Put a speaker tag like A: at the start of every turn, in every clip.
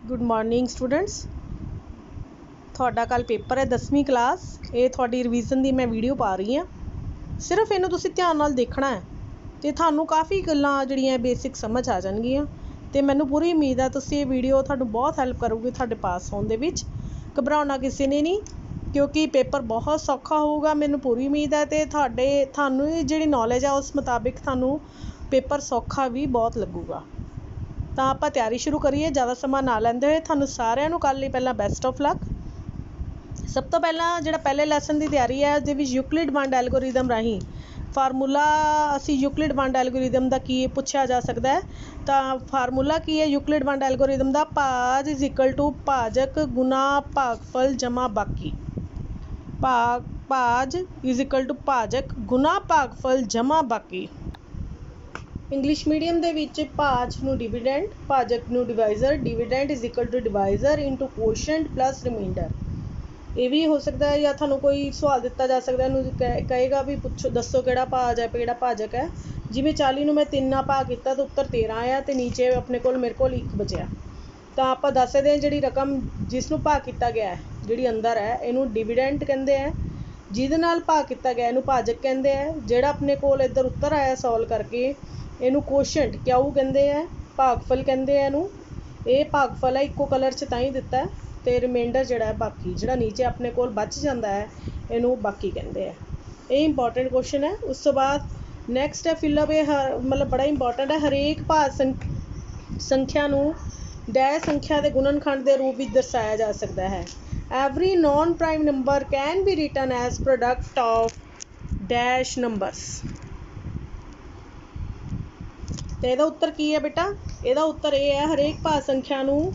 A: Good morning students. ਤੁਹਾਡਾ ਕੱਲ paper ਹੈ 10ਵੀਂ ਕਲਾਸ। ਇਹ ਤੁਹਾਡੀ ਰਿਵੀਜ਼ਨ ਦੀ ਮੈਂ ਵੀਡੀਓ ਪਾ ਰਹੀ ਹਾਂ। ਸਿਰਫ ਇਹਨੂੰ ਤੁਸੀਂ ਧਿਆਨ ਨਾਲ ਦੇਖਣਾ ਹੈ ਅਤੇ ਤੁਹਾਨੂੰ ਕਾफ़ੀ ਗੱਲਾਂ ਜਿਹੜੀਆਂ ਬੇਸਿਕ ਸਮਝ ਆ ਜਾਣਗੀਆਂ। ਅਤੇ ਮੈਨੂੰ ਪੂਰੀ ਉਮੀਦ ਹੈ ਤੁਸੀਂ ਇਹ ਵੀਡੀਓ ਤੁਹਾਨੂੰ ਬਹੁਤ ਹੈਲਪ ਕਰੂਗੀ ਤੁਹਾਡੇ ਪਾਸ ਹੋਣ ਦੇ ਵਿੱਚ। ਘਬਰਾਉਣਾ ਕਿਸੇ ਨੇ ਨਹੀਂ, ਕਿਉਂਕਿ ਪੇਪਰ ਬਹੁਤ ਸੌਖਾ ਹੋਊਗਾ, ਮੈਨੂੰ ਪੂਰੀ ਉਮੀਦ ਹੈ। ਅਤੇ ਤੁਹਾਨੂੰ ਜਿਹੜੀ ਨੌਲੇਜ ਆ ਉਸ ਮੁਤਾਬਿਕ ਤੁਹਾਨੂੰ ਪੇਪਰ ਸੌਖਾ ਵੀ ਬਹੁਤ ਲੱਗੂਗਾ। ਤਾਂ ਆਪਾਂ ਤਿਆਰੀ ਸ਼ੁਰੂ ਕਰੀਏ ਜ਼ਿਆਦਾ ਸਮਾਂ ਨਾ ਲੈਂਦੇ ਹੋਏ। ਤੁਹਾਨੂੰ ਸਾਰਿਆਂ ਨੂੰ ਕੱਲ੍ਹ ਲਈ ਪਹਿਲਾਂ ਬੈਸਟ ਆਫ ਲੱਕ। ਸਭ ਤੋਂ ਪਹਿਲਾਂ ਜਿਹੜਾ ਪਹਿਲੇ ਲੈਸਨ ਦੀ ਤਿਆਰੀ ਹੈ ਉਹਦੇ ਵਿੱਚ ਯੂਕਲਿਡ ਵੰਡ ਐਲਗੋਰਿਦਮ ਰਾਹੀਂ ਫਾਰਮੂਲਾ ਅਸੀਂ ਯੂਕਲਿਡ ਵੰਡ ਐਲਗੋਰਿਦਮ ਦਾ ਕੀ ਪੁੱਛਿਆ ਜਾ ਸਕਦਾ ਹੈ। ਤਾਂ ਫਾਰਮੂਲਾ ਕੀ ਹੈ ਯੂਕਲਿਡ ਵੰਡ ਐਲਗੋਰਿਦਮ ਦਾ? ਭਾਜ ਇਜ਼ ਇਕੁਅਲ ਟੂ ਭਾਜਕ ਗੁਣਾ ਭਾਗਫਲ ਜਮਾ ਬਾਕੀ। ਭਾਜ ਇਜ਼ ਇਕੁਅਲ ਟੂ ਭਾਜਕ ਗੁਣਾ ਭਾਗਫਲ ਜਮਾ ਬਾਕੀ। ਇੰਗਲਿਸ਼ ਮੀਡੀਅਮ ਦੇ ਵਿੱਚ ਭਾਜ ਨੂੰ ਡਿਵੀਡੈਂਡ, ਭਾਜਕ ਨੂੰ divisor, dividend is equal to divisor into quotient plus remainder. ਇਹ ਵੀ ਹੋ ਸਕਦਾ ਹੈ ਜਾਂ ਤੁਹਾਨੂੰ ਕੋਈ ਸਵਾਲ ਦਿੱਤਾ ਜਾ ਸਕਦਾ, ਇਹਨੂੰ ਕਹੇਗਾ ਵੀ ਪੁੱਛੋ ਦੱਸੋ ਕਿਹੜਾ ਭਾਜ ਹੈ, ਕਿਹੜਾ ਭਾਜਕ ਹੈ। ਜਿਵੇਂ 40 ਨੂੰ ਮੈਂ 3 ਨਾਲ ਭਾਗ ਕੀਤਾ ਤਾਂ ਉੱਤਰ 13 ਆਇਆ ਅਤੇ ਨੀਚੇ ਆਪਣੇ ਕੋਲ ਮੇਰੇ ਕੋਲ 1 ਬਚਿਆ। ਤਾਂ ਆਪਾਂ ਦੱਸ ਸਕਦੇ ਹਾਂ ਜਿਹੜੀ ਰਕਮ ਜਿਸ ਨੂੰ ਭਾਗ ਕੀਤਾ ਗਿਆ ਹੈ, ਜਿਹੜੀ ਅੰਦਰ ਹੈ, ਇਹਨੂੰ ਡਿਵੀਡੈਂਡ ਕਹਿੰਦੇ ਹੈ। ਜਿਹਦੇ ਨਾਲ ਭਾਗ ਕੀਤਾ ਗਿਆ ਇਹਨੂੰ ਭਾਜਕ ਕਹਿੰਦੇ ਹੈ। ਜਿਹੜਾ ਆਪਣੇ ਕੋਲ ਇੱਧਰ ਉੱਤਰ ਆਇਆ ਸੋਲਵ ਕਰਕੇ ਇਹਨੂੰ ਕੋਸ਼ੈਂਟ ਕਿਉਂ ਕਹਿੰਦੇ ਹੈ, ਭਾਗਫਲ ਕਹਿੰਦੇ ਆ ਇਹਨੂੰ। ਇਹ ਭਾਗਫਲ ਹੈ, ਇੱਕੋ ਕਲਰ 'ਚ ਤਾਂ ਹੀ ਦਿੱਤਾ। ਅਤੇ ਰਿਮਾਈਂਡਰ ਜਿਹੜਾ ਹੈ ਬਾਕੀ, ਜਿਹੜਾ ਨੀਚੇ ਆਪਣੇ ਕੋਲ ਬਚ ਜਾਂਦਾ ਹੈ ਇਹਨੂੰ ਬਾਕੀ ਕਹਿੰਦੇ ਆ। ਇਹ ਇੰਪੋਰਟੈਂਟ ਕੁਐਸਚਨ ਹੈ। ਉਸ ਤੋਂ ਬਾਅਦ ਨੈਕਸਟ ਹੈ ਫਿਲਅਪ। ਇਹ ਮਤਲਬ ਬੜਾ ਇੰਪੋਰਟੈਂਟ ਹੈ। ਹਰੇਕ ਭਾਜ ਸੰਖਿਆ ਨੂੰ ਡੈਸ਼ ਸੰਖਿਆ ਦੇ ਗੁਣਨਖੰਡ ਦੇ ਰੂਪ ਵਿੱਚ ਦਰਸਾਇਆ ਜਾ ਸਕਦਾ ਹੈ। Every non prime number can be written as product of dash numbers. ਅਤੇ ਇਹਦਾ ਉੱਤਰ ਕੀ ਹੈ ਬੇਟਾ? ਇਹਦਾ ਉੱਤਰ ਇਹ ਹੈ ਹਰੇਕ ਭਾਜ ਸੰਖਿਆ ਨੂੰ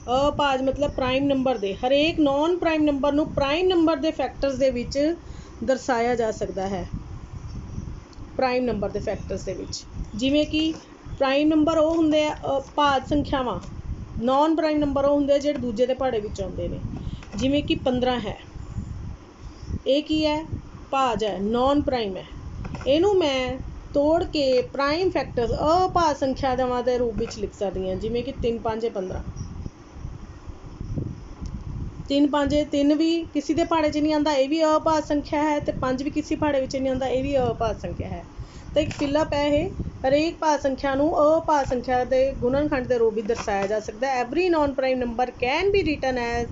A: ਅਭਾਜ ਮਤਲਬ ਪ੍ਰਾਈਮ ਨੰਬਰ ਦੇ, ਹਰੇਕ ਨੋਨ ਪ੍ਰਾਈਮ ਨੰਬਰ ਨੂੰ ਪ੍ਰਾਈਮ ਨੰਬਰ ਦੇ ਫੈਕਟਰਸ ਦੇ ਵਿੱਚ ਦਰਸਾਇਆ ਜਾ ਸਕਦਾ ਹੈ। ਪ੍ਰਾਈਮ ਨੰਬਰ ਦੇ ਫੈਕਟਰਸ ਦੇ ਵਿੱਚ, ਜਿਵੇਂ ਕਿ ਪ੍ਰਾਈਮ ਨੰਬਰ ਉਹ ਹੁੰਦੇ ਆ ਭਾਜ ਸੰਖਿਆਵਾਂ, ਨੋਨ ਪ੍ਰਾਈਮ ਨੰਬਰ ਉਹ ਹੁੰਦੇ ਆ ਜਿਹੜੇ ਦੂਜੇ ਦੇ ਪਹਾੜੇ ਵਿੱਚ ਆਉਂਦੇ ਨੇ। ਜਿਵੇਂ ਕਿ 15 ਹੈ, ਇਹ ਕੀ ਹੈ? ਭਾਜ ਹੈ, ਨੋਨ ਪ੍ਰਾਈਮ ਹੈ। ਇਹਨੂੰ ਮੈਂ ਤੋੜ ਕੇ ਪ੍ਰਾਈਮ ਫੈਕਟਰਸ ਅਭਾਜ ਸੰਖਿਆਵਾਂ ਦੇ ਰੂਪ ਵਿੱਚ ਲਿਖ ਸਕਦੀ ਹਾਂ। ਜਿਵੇਂ ਕਿ 3 5 15, 3 5 3 ਵੀ ਕਿਸੇ ਦੇ ਪਹਾੜੇ 'ਚ ਨਹੀਂ ਆਉਂਦਾ, ਇਹ ਵੀ ਅਭਾਜ ਸੰਖਿਆ ਹੈ। ਅਤੇ 5 ਵੀ ਕਿਸੇ ਪਹਾੜੇ ਵਿੱਚ ਨਹੀਂ ਆਉਂਦਾ, ਇਹ ਵੀ ਅਭਾਜ ਸੰਖਿਆ ਹੈ। ਤਾਂ ਇੱਕ ਫਿਲਅਪ ਹੈ ਇਹ। ਹਰੇਕ ਭਾਜ ਸੰਖਿਆ ਨੂੰ ਅਭਾਜ ਸੰਖਿਆ ਦੇ ਗੁਣਨਖੰਡ ਦੇ ਰੂਪ ਵਿੱਚ ਦਰਸਾਇਆ ਜਾ ਸਕਦਾ ਹੈ। Every non prime number can be written as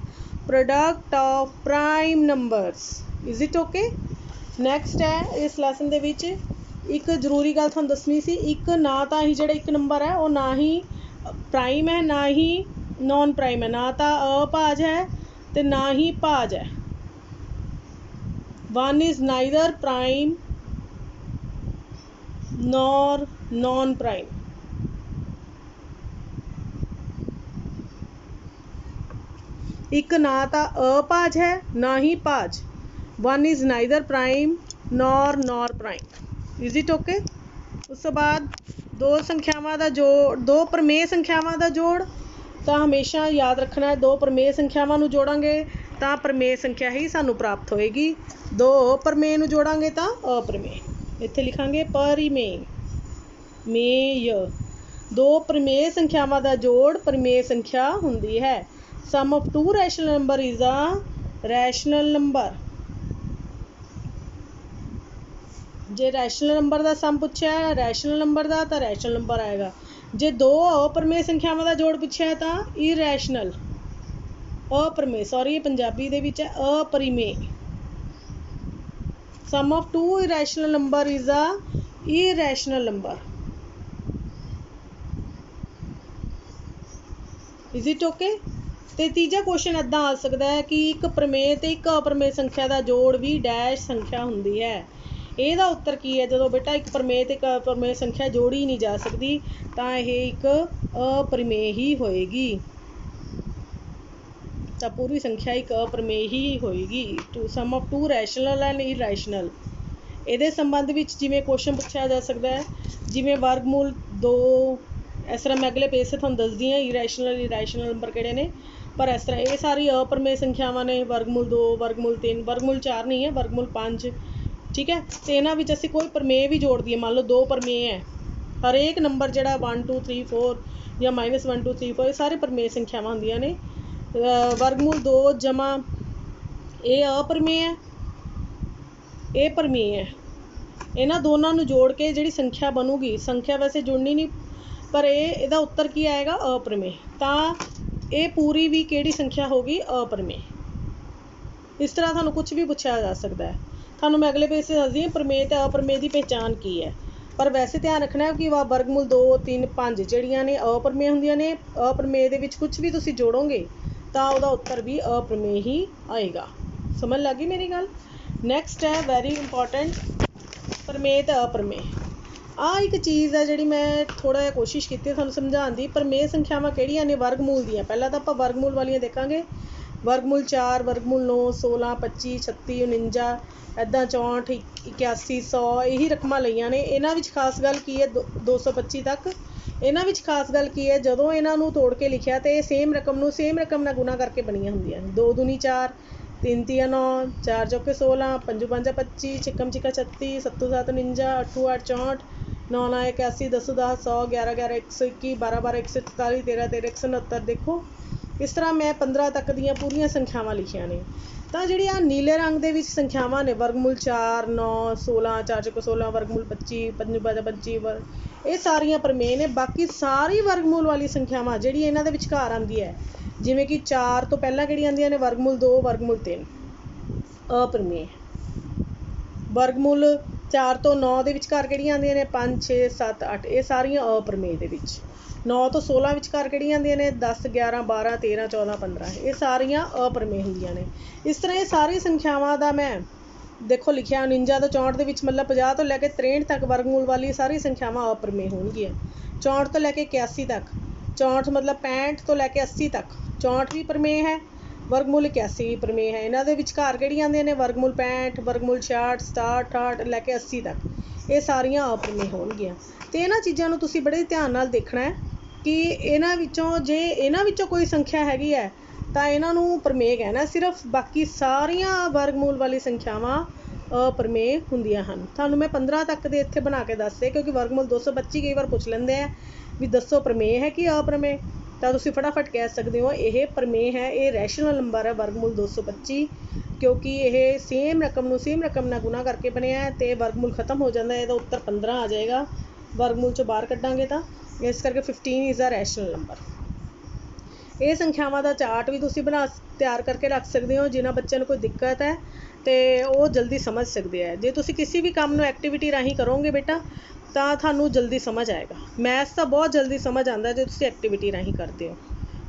A: product of prime numbers. Is it okay? Next ਹੈ ਇਸ ਲੈਸਨ ਦੇ ਵਿੱਚ ਇੱਕ ਜ਼ਰੂਰੀ ਗੱਲ ਤੁਹਾਨੂੰ ਦੱਸਣੀ ਸੀ। ਇੱਕ ਨਾ ਤਾਂ ਹੀ ਜਿਹੜਾ ਇੱਕ ਨੰਬਰ ਹੈ ਉਹ ਨਾ ਹੀ ਪ੍ਰਾਈਮ ਹੈ ਨਾ ਹੀ ਨੋਨ ਪ੍ਰਾਈਮ ਹੈ, ਨਾ ਤਾਂ ਅਭਾਜ ਹੈ ਅਤੇ ਨਾ ਹੀ ਭਾਜ ਹੈ। One is neither prime nor non prime. ਇੱਕ ਨਾ ਤਾਂ ਅਭਾਜ ਹੈ ਨਾ ਹੀ ਭਾਜ। One is neither prime nor prime. Is it okay? ਉਸ ਤੋਂ ਬਾਅਦ ਦੋ ਸੰਖਿਆਵਾਂ ਦਾ ਜੋੜ, ਦੋ ਪ੍ਰਮੇਯ ਸੰਖਿਆਵਾਂ ਦਾ ਜੋੜ। ਤਾਂ ਹਮੇਸ਼ਾ ਯਾਦ ਰੱਖਣਾ ਹੈ, ਦੋ ਪ੍ਰਮੇਯ ਸੰਖਿਆਵਾਂ ਨੂੰ ਜੋੜਾਂਗੇ ਤਾਂ ਪ੍ਰਮੇਯ ਸੰਖਿਆ ਹੀ ਸਾਨੂੰ ਪ੍ਰਾਪਤ ਹੋਏਗੀ। ਦੋ ਅਪਰਮੇਯ ਨੂੰ ਜੋੜਾਂਗੇ ਤਾਂ ਅਪਰਮੇਯ। ਇੱਥੇ ਲਿਖਾਂਗੇ ਪਰਿਮੇਯ ਮੇਯ। ਦੋ ਪ੍ਰਮੇਯ ਸੰਖਿਆਵਾਂ ਦਾ ਜੋੜ ਪ੍ਰਮੇਯ ਸੰਖਿਆ ਹੁੰਦੀ ਹੈ। Sum of two rational number is a rational number. ਜੇ ਰੈਸ਼ਨਲ ਨੰਬਰ ਦਾ ਸਮ ਪੁੱਛਿਆ ਰੈਸ਼ਨਲ ਨੰਬਰ ਦਾ ਤਾਂ ਰੈਸ਼ਨਲ ਨੰਬਰ ਆਏਗਾ। ਜੇ ਦੋ ਅਪਰਮੇਯ ਸੰਖਿਆਵਾਂ ਦਾ ਜੋੜ ਪੁੱਛਿਆ ਤਾਂ ਇਰੈਸ਼ਨਲ ਅਪਰਮੇਯ, ਸੌਰੀ ਇਹ ਪੰਜਾਬੀ ਦੇ ਵਿੱਚ ਹੈ ਅਪਰਿਮੇਯ। Sum of two irrational number is a irrational number. Is it okay? ਅਤੇ ਤੀਜਾ ਕੁਐਸਚਨ ਇੱਦਾਂ ਆ ਸਕਦਾ ਹੈ ਕਿ ਇੱਕ ਪ੍ਰਮੇਯ ਅਤੇ ਇੱਕ ਅਪਰਮੇਯ ਸੰਖਿਆ ਦਾ ਜੋੜ ਵੀ ਡੈਸ਼ ਸੰਖਿਆ ਹੁੰਦੀ ਹੈ। ਇਹਦਾ ਉੱਤਰ ਕੀ ਹੈ? ਜਦੋਂ ਬੇਟਾ ਇੱਕ ਪ੍ਰਮੇਯ ਅਤੇ ਇੱਕ ਅਪਰਮੇਯ ਸੰਖਿਆ ਜੋੜੀ ਨਹੀਂ ਜਾ ਸਕਦੀ ਤਾਂ ਇਹ ਇੱਕ ਅਪਰਿਮੇਯ ਹੀ ਹੋਏਗੀ। ਤਾਂ ਪੂਰੀ ਸੰਖਿਆ ਇੱਕ ਅਪਰਿਮੇਯ ਹੀ ਹੋਏਗੀ। ਸਮ ਆਫ ਟੂ ਰੈਸ਼ਨਲ ਐਂਡ ਇਰੈਸ਼ਨਲ। ਇਹਦੇ ਸੰਬੰਧ ਵਿੱਚ ਜਿਵੇਂ ਕੁਐਸਚਨ ਪੁੱਛਿਆ ਜਾ ਸਕਦਾ ਹੈ, ਜਿਵੇਂ ਵਰਗਮੂਲ 2। ਇਸ ਤਰ੍ਹਾਂ ਮੈਂ ਅਗਲੇ ਪੇਜ 'ਤੇ ਤੁਹਾਨੂੰ ਦੱਸਦੀ ਹਾਂ ਇਰੈਸ਼ਨਲ ਨੰਬਰ ਕਿਹੜੇ ਨੇ। ਪਰ ਇਸ ਤਰ੍ਹਾਂ ਇਹ ਸਾਰੀ ਅਪਰਿਮੇਯ ਸੰਖਿਆਵਾਂ ਨੇ। ਵਰਗਮੂਲ 2, ਵਰਗਮੂਲ 3, ਵਰਗਮੂਲ 4 ਨਹੀਂ ਹੈ, ਵਰਗਮੂਲ 5। ਠੀਕ ਹੈ? ਅਤੇ ਇਹਨਾਂ ਵਿੱਚ ਅਸੀਂ ਕੋਈ ਪ੍ਰਮੇਯ ਵੀ ਜੋੜ ਦਈਏ, ਮੰਨ ਲਓ 2 ਪ੍ਰਮੇਯ ਹੈ ਹਰੇਕ ਨੰਬਰ ਜਿਹੜਾ 1 2 3 4 ਜਾਂ -1 2 3 4 ਇਹ ਸਾਰੇ ਪ੍ਰਮੇय ਸੰਖਿਆਵਾਂ ਹੁੰਦੀਆਂ ਨੇ। ਵਰਗਮੂਲ 2 ਜਮਾ ਇਹ ਅਪਰਮੇय ਹੈ, ਇਹ ਪ੍ਰਮੇय ਹੈ। ਇਹਨਾਂ ਦੋਨਾਂ ਨੂੰ ਜੋੜ ਕੇ ਜਿਹੜੀ ਸੰਖਿਆ ਬਣੂਗੀ, ਸੰਖਿਆ ਵੈਸੇ ਜੁੜਨੀ ਨਹੀਂ, ਪਰ ਇਹਦਾ ਉੱਤਰ ਕੀ ਆਏਗਾ? ਅਪਰਮੇय। ਤਾਂ ਇਹ ਪੂਰੀ ਵੀ ਕਿਹੜੀ ਸੰਖਿਆ ਹੋ ਗਈ? ਅਪਰਮੇय। ਇਸ ਤਰ੍ਹਾਂ ਤੁਹਾਨੂੰ ਕੁਛ ਵੀ ਪੁੱਛਿਆ ਜਾ ਸਕਦਾ ਹੈ। ਤੁਹਾਨੂੰ ਮੈਂ ਅਗਲੇ ਪੇਜ 'ਤੇ ਦੱਸਦੀ ਹਾਂ ਪ੍ਰਮੇय ਅਤੇ ਅਪਰਮੇय ਦੀ ਪਹਿਚਾਣ ਕੀ ਹੈ। ਪਰ ਵੈਸੇ ਧਿਆਨ ਰੱਖਣਾ ਕਿ ਵਰਗਮੂਲ 2 3 5 ਜਿਹੜੀਆਂ ਨੇ ਅਪਰਮੇय ਹੁੰਦੀਆਂ ਨੇ। ਅਪਰਮੇय ਦੇ ਵਿੱਚ ਕੁਛ ਵੀ ਤੁਸੀਂ ਜੋੜੋਗੇ ਤਾਂ ਉਹਦਾ ਉੱਤਰ ਵੀ ਅਪਰਮੇय ਹੀ ਆਏਗਾ। ਸਮਝ ਲੱਗ ਗਈ ਮੇਰੀ ਗੱਲ? ਨੈਕਸਟ ਹੈ ਵੈਰੀ ਇੰਪੋਰਟੈਂਟ, ਪ੍ਰਮੇय ਅਤੇ ਅਪਰਮੇय। ਆਹ ਇੱਕ ਚੀਜ਼ ਹੈ ਜਿਹੜੀ ਮੈਂ ਥੋੜ੍ਹਾ ਜਿਹਾ ਕੋਸ਼ਿਸ਼ ਕੀਤੀ ਤੁਹਾਨੂੰ ਸਮਝਾਉਣ ਦੀ। ਪ੍ਰਮੇय ਸੰਖਿਆਵਾਂ ਕਿਹੜੀਆਂ ਨੇ? ਵਰਗਮੂਲ ਦੀਆਂ। ਪਹਿਲਾਂ ਤਾਂ ਆਪਾਂ ਵਰਗਮੂਲ ਵਾਲੀਆਂ ਦੇਖਾਂਗੇ। ਵਰਗਮੂਲ 4, ਵਰਗਮੂਲ 9, 16, 25, 36, 49, ਇੱਦਾਂ 64, 81, 100 ਇਹੀ ਰਕਮਾਂ ਲਈਆਂ ਨੇ। ਇਹਨਾਂ ਵਿੱਚ ਖਾਸ ਗੱਲ ਕੀ ਹੈ? 225 ਤੱਕ। ਇਹਨਾਂ ਵਿੱਚ ਖਾਸ ਗੱਲ ਕੀ ਹੈ? ਜਦੋਂ ਇਹਨਾਂ ਨੂੰ ਤੋੜ ਕੇ ਲਿਖਿਆ ਤਾਂ ਇਹ ਸੇਮ ਰਕਮ ਨਾਲ ਗੁਣਾ ਕਰਕੇ ਬਣੀਆਂ ਹੁੰਦੀਆਂ ਨੇ। 2 ਦੂਣੀ 4, 3 ਤੀਆ 9, 4 ਚੌਕੇ 16, 5 ਪੰਜਾ 25, 6 ਛਿੱਕਾ 36, 7 7 49, 8 8 64, 9 9 81, 10 10 100, 11 11 121, 12 12 144, 13 13 169। ਦੇਖੋ ਇਸ ਤਰ੍ਹਾਂ ਮੈਂ 15 ਤੱਕ ਦੀਆਂ ਪੂਰੀਆਂ ਸੰਖਿਆਵਾਂ ਲਿਖੀਆਂ ਨੇ। ਤਾਂ ਜਿਹੜੀ ਆਹ ਨੀਲੇ ਰੰਗ ਦੇ ਵਿੱਚ ਸੰਖਿਆਵਾਂ ਨੇ, ਵਰਗਮੂਲ 4 9 16, 4 ਚੌਕੇ 16, ਵਰਗਮੂਲ 25 5 5 25 ਇਹ ਸਾਰੀਆਂ ਪ੍ਰਮੇय ਨੇ। ਬਾਕੀ ਸਾਰੀ ਵਰਗਮੂਲ ਵਾਲੀ ਸੰਖਿਆਵਾਂ ਜਿਹੜੀ ਇਹਨਾਂ ਦੇ ਵਿਚਕਾਰ ਆਉਂਦੀ ਹੈ, ਜਿਵੇਂ ਕਿ 4 ਤੋਂ ਪਹਿਲਾਂ ਕਿਹੜੀਆਂ ਆਉਂਦੀਆਂ ਨੇ? ਵਰਗਮੂਲ 2, ਵਰਗਮੂਲ 3 ਅਪਰਮੇय। ਵਰਗਮੂਲ 4 ਤੋਂ 9 ਦੇ ਵਿਚਕਾਰ ਕਿਹੜੀਆਂ ਆਉਂਦੀਆਂ ਨੇ? 5 6 7 8 ਇਹ ਸਾਰੀਆਂ ਅਪਰਮੇय ਦੇ ਵਿੱਚ। 9 ਤੋਂ 16 ਵਿਚਕਾਰ ਕਿਹੜੀਆਂ ਆਉਂਦੀਆਂ ਨੇ? 10 11 12 13 14 15 ਇਹ ਸਾਰੀਆਂ ਅਪਰਮੇय ਹੁੰਦੀਆਂ ਨੇ। ਇਸ ਤਰ੍ਹਾਂ ਇਹ ਸਾਰੀ ਸੰਖਿਆਵਾਂ ਦਾ ਮੈਂ ਦੇਖੋ ਲਿਖਿਆ 49 ਤੋਂ 64 ਦੇ ਵਿੱਚ, ਮਤਲਬ 50 ਤੋਂ ਲੈ ਕੇ 63 ਤੱਕ ਵਰਗਮੂਲ ਵਾਲੀ ਸਾਰੀ ਸੰਖਿਆਵਾਂ ਅਪਰਮੇय ਹੋਣਗੀਆਂ। 64 ਤੋਂ ਲੈ ਕੇ 81 ਤੱਕ, 64 ਮਤਲਬ 65 ਤੋਂ ਲੈ ਕੇ 80 ਤੱਕ 64 ਵੀ ਪ੍ਰਮੇय ਹੈ, ਵਰਗਮੂਲ 81 ਵੀ ਪ੍ਰਮੇय ਹੈ। ਇਹਨਾਂ ਦੇ ਵਿਚਕਾਰ ਕਿਹੜੀਆਂ ਆਉਂਦੀਆਂ ਨੇ? ਵਰਗਮੂਲ 65, ਵਰਗਮੂਲ 66 67 68 ਲੈ ਕੇ 80 ਤੱਕ ਇਹ ਸਾਰੀਆਂ ਅਪਰਮੇय ਹੋਣਗੀਆਂ। ਅਤੇ ਇਹਨਾਂ ਚੀਜ਼ਾਂ ਨੂੰ ਤੁਸੀਂ ਬੜੇ ਧਿਆਨ ਨਾਲ ਦੇਖਣਾ ਹੈ ਕਿ ਇਹਨਾਂ ਵਿੱਚੋਂ ਜੇ ਇਹਨਾਂ ਵਿੱਚੋਂ ਕੋਈ ਸੰਖਿਆ ਹੈਗੀ ਹੈ ਤਾਂ ਇਹਨਾਂ ਨੂੰ ਪ੍ਰਮੇय ਕਹਿਣਾ ਸਿਰਫ। ਬਾਕੀ ਸਾਰੀਆਂ ਵਰਗਮੂਲ ਵਾਲੀ ਸੰਖਿਆਵਾਂ ਅਪਰਮੇय ਹੁੰਦੀਆਂ ਹਨ। ਤੁਹਾਨੂੰ ਮੈਂ 15 ਤੱਕ ਦੇ ਇੱਥੇ ਬਣਾ ਕੇ ਦੱਸਦੇ, ਕਿਉਂਕਿ ਵਰਗਮੂਲ 225 ਕਈ ਵਾਰ ਪੁੱਛ ਲੈਂਦੇ ਆ ਵੀ ਦੱਸੋ ਪ੍ਰਮੇय ਹੈ ਕਿ ਅਪਰਮੇय। ਤਾਂ ਤੁਸੀਂ ਫਟਾਫਟ ਕਹਿ ਸਕਦੇ ਹੋ ਇਹ ਪ੍ਰਮੇय ਹੈ, ਇਹ ਰੈਸ਼ਨਲ ਨੰਬਰ ਹੈ ਵਰਗਮੂਲ 225, ਕਿਉਂਕਿ ਇਹ ਸੇਮ ਰਕਮ ਨਾਲ ਗੁਣਾ ਕਰਕੇ ਬਣਿਆ ਹੈ ਅਤੇ ਵਰਗਮੂਲ ਖਤਮ ਹੋ ਜਾਂਦਾ। ਇਹਦਾ ਉੱਤਰ 15 ਆ ਜਾਏਗਾ ਵਰਗਮੂਲ 'ਚੋਂ ਬਾਹਰ ਕੱਢਾਂਗੇ ਤਾਂ। ਇਸ ਕਰਕੇ 15 ਇਜ਼ ਦਾ ਰੈਸ਼ਨਲ ਨੰਬਰ। ਇਹ ਸੰਖਿਆਵਾਂ ਦਾ ਚਾਰਟ ਵੀ ਤੁਸੀਂ ਤਿਆਰ ਕਰਕੇ ਰੱਖ ਸਕਦੇ ਹੋ। ਜਿਨ੍ਹਾਂ ਬੱਚਿਆਂ ਨੂੰ ਕੋਈ ਦਿੱਕਤ ਹੈ ਅਤੇ ਉਹ ਜਲਦੀ ਸਮਝ ਸਕਦੇ ਹੈ। ਜੇ ਤੁਸੀਂ ਕਿਸੇ ਵੀ ਕੰਮ ਨੂੰ ਐਕਟੀਵਿਟੀ ਰਾਹੀਂ ਕਰੋਗੇ ਬੇਟਾ ਤਾਂ ਤੁਹਾਨੂੰ ਜਲਦੀ ਸਮਝ ਆਏਗਾ। ਮੈਥਸ ਤਾਂ ਬਹੁਤ ਜਲਦੀ ਸਮਝ ਆਉਂਦਾ ਜੇ ਤੁਸੀਂ ਐਕਟੀਵਿਟੀ ਰਾਹੀਂ ਕਰਦੇ ਹੋ।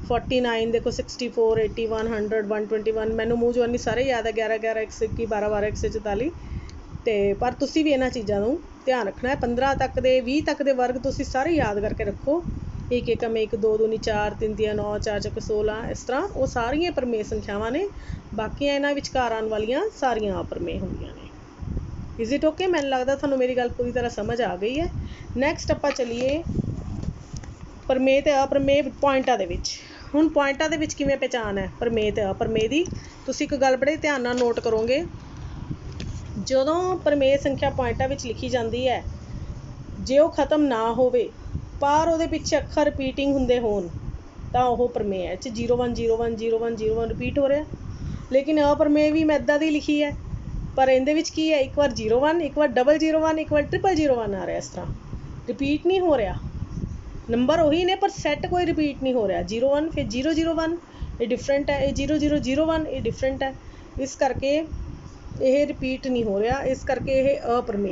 A: 49 ਦੇਖੋ, 64, 81, 100, 121 ਮੈਨੂੰ ਮੂੰਹ ਜਵਾਨੀ ਸਾਰੇ ਯਾਦ ਹੈ। 11 11 121, 12 12 144 ਅਤੇ ਪਰ ਤੁਸੀਂ ਵੀ ਇਹਨਾਂ ਚੀਜ਼ਾਂ ਨੂੰ ਧਿਆਨ ਰੱਖਣਾ ਹੈ। 15 ਤੱਕ ਦੇ 20 ਤੱਕ ਦੇ ਵਰਗ ਤੁਸੀਂ ਸਾਰੇ ਯਾਦ ਕਰਕੇ ਰੱਖੋ। 1 1 1 2 2 4 3 3 9 4 ਚੌਕੇ 16 ਇਸ ਤਰ੍ਹਾਂ ਉਹ ਸਾਰੀਆਂ ਪ੍ਰਮੇय ਸੰਖਿਆਵਾਂ ਨੇ। ਬਾਕੀਆਂ ਇਹਨਾਂ ਵਿਚਕਾਰ ਆਉਣ ਵਾਲੀਆਂ ਸਾਰੀਆਂ ਅਪਰਮੇय ਹੁੰਦੀਆਂ ਨੇ। Is it okay? ਮੈਨੂੰ ਲੱਗਦਾ ਤੁਹਾਨੂੰ ਮੇਰੀ ਗੱਲ ਪੂਰੀ ਤਰ੍ਹਾਂ ਸਮਝ ਆ ਗਈ ਹੈ। ਨੈਕਸਟ ਆਪਾਂ ਚੱਲੀਏ ਪ੍ਰਮੇय ਅਤੇ ਅਪਰਮੇय ਪੁਆਇੰਟਾਂ ਦੇ ਵਿੱਚ। ਹੁਣ ਪੁਆਇੰਟਾਂ ਦੇ ਵਿੱਚ ਕਿਵੇਂ ਪਹਿਚਾਣ ਹੈ ਪ੍ਰਮੇय ਅਤੇ ਅਪਰਮੇय ਦੀ? ਤੁਸੀਂ ਇੱਕ ਗੱਲ ਬੜੇ ਧਿਆਨ ਨਾਲ ਨੋਟ ਕਰੋਗੇ। ਜਦੋਂ ਪ੍ਰਮੇय ਸੰਖਿਆ ਪੁਆਇੰਟਾਂ ਵਿੱਚ ਲਿਖੀ ਜਾਂਦੀ ਹੈ, ਜੇ ਉਹ ਖਤਮ ਨਾ ਹੋਵੇ ਪਰ ਉਹਦੇ ਪਿੱਛੇ ਅੱਖਰ ਰਿਪੀਟਿੰਗ ਹੁੰਦੇ ਹੋਣ ਤਾਂ ਉਹ ਪ੍ਰਮੇय ਹੈ। 0 1 0 1 0 1 0 1 ਰਿਪੀਟ ਹੋ ਰਿਹਾ। ਲੇਕਿਨ ਅਪਰਮੇय ਵੀ ਮੈਂ ਇੱਦਾਂ ਦੀ ਲਿਖੀ ਹੈ, ਪਰ ਇਹਦੇ ਵਿੱਚ ਕੀ ਹੈ? ਇੱਕ ਵਾਰ 0 1, ਇੱਕ ਵਾਰ 001, ਇੱਕ ਵਾਰ 0001 ਆ ਰਿਹਾ। ਇਸ ਤਰ੍ਹਾਂ ਰਿਪੀਟ ਨਹੀਂ ਹੋ ਰਿਹਾ। ਨੰਬਰ ਉਹੀ ਨੇ ਪਰ ਸੈੱਟ ਕੋਈ ਰਿਪੀਟ ਨਹੀਂ ਹੋ ਰਿਹਾ। 0 1 ਫਿਰ 001 ਇਹ ਡਿਫਰੈਂਟ ਹੈ, ਇਹ 0001 ਇਹ ਡਿਫਰੈਂਟ ਹੈ। ਇਸ ਕਰਕੇ ਇਹ ਰਿਪੀਟ ਨਹੀਂ ਹੋ ਰਿਹਾ, ਇਸ ਕਰਕੇ ਇਹ ਅਪਰਮੇय